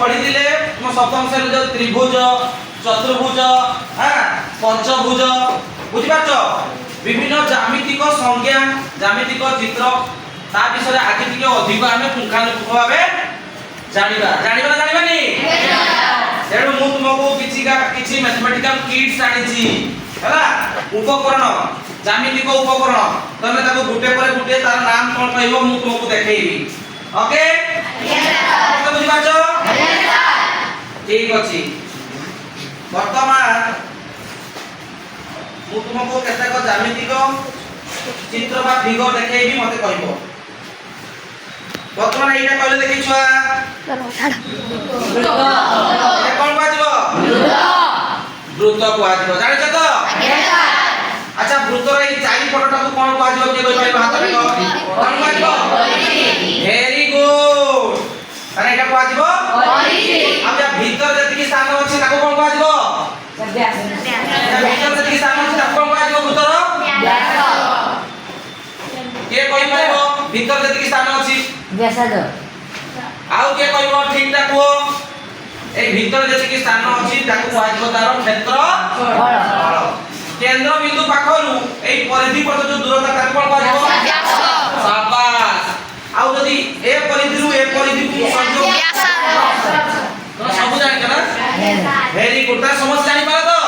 पढ़ी दिले म सप्तम श्रेणी जो त्रिभुज चतुर्भुज हां पंचभुज बुझि पाछो विभिन्न ज्यामितिक संज्ञा ज्यामितिक चित्र ता विषय आगे टिके अधिक आमे पुंखानुपुंख भाबे जानिबा जानिबा ना जानिबानी तेणु मु तुमको किछि मैथमेटिकल किट्स आनिछि हला उपकरण ज्यामितिक उपकरण तमे ताको गुटे पर गुटे तार नाम कोन कहबो मु तुमको देखैबी ओके तो बुझि पाछो ठीक अछि वर्तमान मु तुमको केतेक ज्यामितिक चित्र बा फिगर देखैबी मते कहबो वर्तमान एटा कहले देखि छुआ वृत्त ए कोन बाजिबो वृत्त को आजिबो जानि छ तो अच्छा वृत्त रे चारि पटटा को कोन बाजिबो के कहि हाथ रे कोन बाजिबो वेरी गुड अरे एटा बाजिबो अब या भीतर जति की स्थान अछि ताको कोन बाजिबो व्यास या भीतर जति की स्थान अछि ताको कोन बाजिबो वृत्तर व्यास के कहि पाइबो भीतर जति की स्थान अछि व्यासार्ध आउ के कहबो ठीक ता को ए भीतर जति की स्थान अछि ताको कहबो तार क्षेत्रफल केंद्र बिंदु पाखरु ए परिधि पर जो दूरता ताको कोन कहबो व्यास शाबाश आउ जदी ए परिधि रु ए परिधि को संयोग व्यासार्ध तो सब जानि कना वेरी गुड ता समझ जानि पालो तो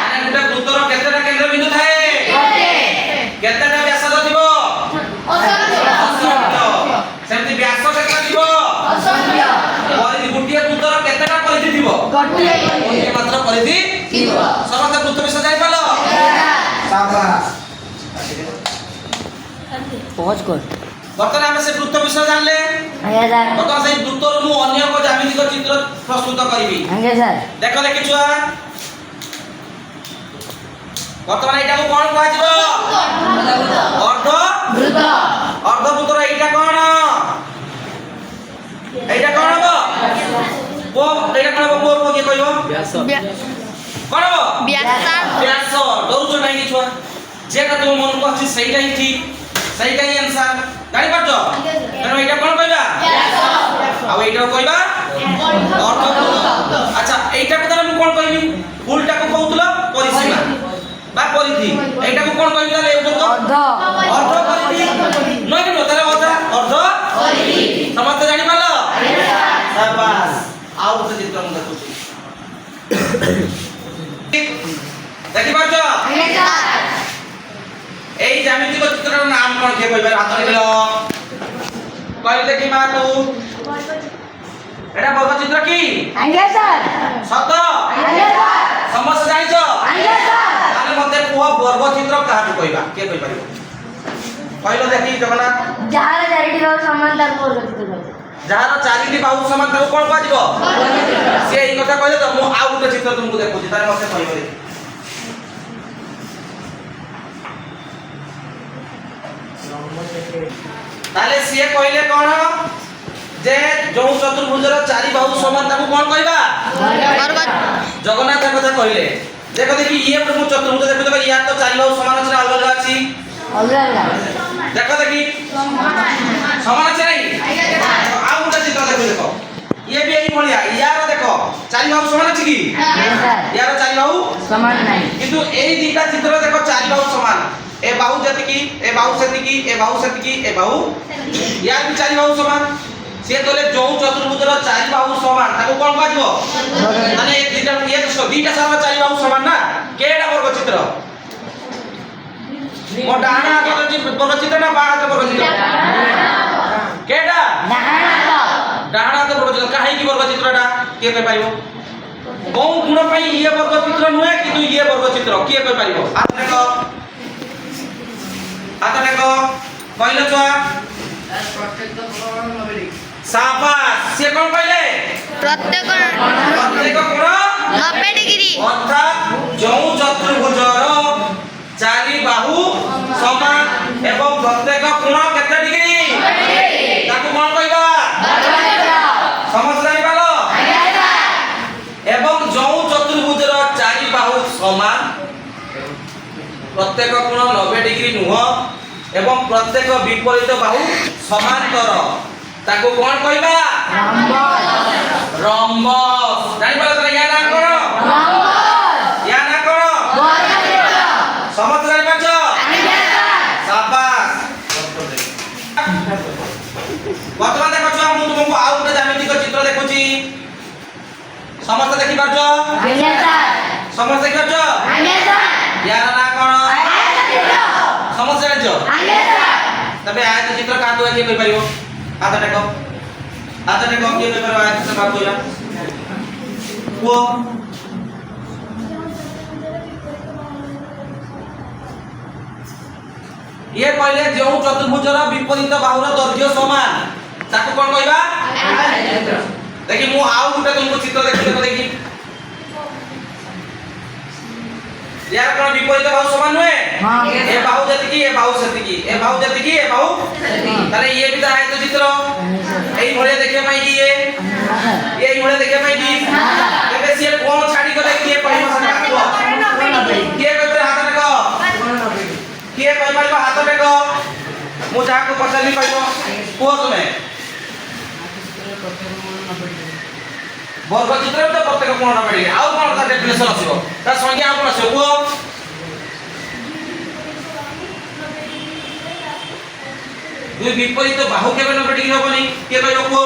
माने गुटा वृत्तर केतेटा केंद्र बिंदु थाए केतेटा व्यासार्ध दिबो सेमति व्यास केतना दिबो असंख्य परिधि गुटिया वृत्तर केतेटा परिधि दिबो गोटे मात्र परिधि दिबो समस्त वृत्त विषय जाय पालो शाबाश पहुंच कर वर्तमान हम से वृत्त विषय जानले आया सर वर्तमान से वृत्तर मु अन्य को ज्यामितिक चित्र प्रस्तुत करबी आया सर देखो देखि छुआ वर्तमान एटा को कोन कहै छिबो अर्ध वृत्त एटा कोन एटा कोन हो वो एटा कोन हो को के कहबो व्यास कोन हो व्यास दौर जो नहीं छुआ जेटा तुम मन को अछि सहीटा ही ठीक सहीटा ही आंसर गाड़ी पाछो तेनो एटा कोन कहबा व्यास आ एटा कहबा अर्ध वृत्त अच्छा एटा को तारा मु कोन कहबी फुलटा को कहउतलो परिसीमा बा परिधि एटा को कोन कहबी ताले उतो अर्ध परिधि नय के ताले अर्ध परिधि समस्त जानि पालो शाबाश आउ तो चित्र मु देखुची देखि पाछो एई ज्यामितिक चित्रर नाम कोन के कहबे हाथ रे कहले देखि मा तू एटा बहुत चित्र की आया सर सत आया सर समस्त जानिछो आया सर ताले मते कुह वर्ग चित्र काहू कहबा के कहि परिबो कहलो देखि जगन्नाथ जहार चारिटी बाहु समान तार वर्ग चित्र जहार चारिटी बाहु समान ताको कोन कहजिबो से एई कथा कहले त मु आउ गोटे चित्र तुमको देखुची तारे मते कहि परिबो ताले सिए कहले कोन जे जो चतुर्भुजर चारि बाहु समान ताको कोन कहबा वर्ग जगन्नाथ कथा कहले देखो देखि ये मु चतुर्भुज देखो तो या तो चारि बाहु समान अछि अलग अलग अछि देखो देखि समान अछि नहीं आ उटा चित्र देखो देखो ये भी यही भलिया यार देखो चारि बाहु समान अछि की यार चारि बाहु समान नहीं किंतु एई दीटा चित्र देखो चारि बाहु समान ए बाहु जति की ए बाहु सति की ए बाहु सति की ए बाहु यार भी चारि बाहु समान से तोले जो चतुर्भुजर चारि बाहु समान ताको कोन कहजिबो माने एक दीटा सारा चारि बाहु समान ना केडा वर्ग चित्र मो डाहाना हाथ वर्ग चित्र ना बा हाथ वर्ग चित्र केडा डाहाना हाथ वर्ग चित्र काहे की वर्ग चित्रटा के कहि पाइबो कोन गुण पई ये वर्ग चित्र नुहे किंतु ये वर्ग चित्र के कहि पाइबो हाथ देखो कहलो छुआ शाबाश से कोन कहले प्रत्येक कोण 90 डिग्री अर्थात जो चतुर्भुजर चारि बाहु समान एवं प्रत्येक कोण केते डिग्री ताको कोन कहबा समझ जाई पालो एवं जो चतुर्भुजर चारि बाहु समान प्रत्येक कोण 90 डिग्री नुह एवं प्रत्येक विपरीत बाहु समांतर ताको कोन कहबा लंब রম্বস জানিপারো তাহলে ইয়া না কর রম্বস ইয়া না কর বর্গক্ষেত্র সমস্ত জানিপারছ আজ্ঞা স্যার সাবাস বর্তমান দেখো ছুয়া ମୁଁ ତୁମକୁ ଆଉ ଗୋଟେ ଜ୍ୟାମିତିକ ଚିତ୍ର ଦେଖୁଛି ସମସ୍ତେ ଦେଖିପାରୁଛ ଆଜ୍ଞା ସାର୍ ସମସ୍ତେ ଦେଖିପାରୁଛ ଆଜ୍ଞା ସାର୍ ୟାର ନାଁ କ'ଣ ଆୟତଚିତ୍ର ସମସ୍ତେ ଜାଣିଛ ଆଜ୍ଞା ସାର୍ ତବେ ଆୟତ ଚିତ୍ର କାହା ଦ୍ୱାରା କିଏ କହିପାରିବ ହାତ ଟେକ କିଏ କହିପାରିବ ଆୟତ ଚିତ୍ର କାହା କହିବା କୁହ ये कहले जो चतुर्भुजर विपरीत बाहुर दैर्घ्य समान ताको कोन कहबा देखि मु आउ गुटे तुमको चित्र देखि यार कोन विपरीत बाहु समान नहे हां ए बाहु जति ए बाहु सति ए बाहु जति ए बाहु ताले ये भी आयत चित्र एई भले देखे पाई कि ये एई भले देखे पाई कि तबे से कोन छाडी गले कि कहबो सका के कहबे हाथ देखो किए कहि पाइबो हाथ टेक मु जाको पचाली कहबो को तुमे वर्ग चित्र तो प्रत्येक कोण नबडी आउ कोण ता डेफिनेशन आसीबो ता संज्ञा कोण आसीबो को दुई विपरीत बाहु केबे नबडी होबनी के कहबो को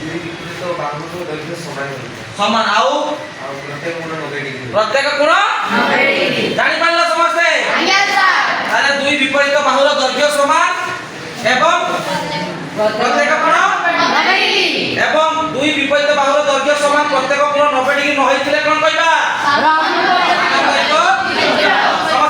विपरीत बाहु तो दैर्घ्य समान होई समान आउ प्रत्येक कोण जानि पारला समझते ଆଜ୍ଞା ସାର୍ ताले दुई विपरीत बाहुर दैर्घ्य समान एवं प्रत्येक कोण एवं दुई विपरीत बाहुर दैर्घ्य समान प्रत्येक कोण 90 डिग्री न होइतिले कोन कहबा ରମ୍ବସ समझ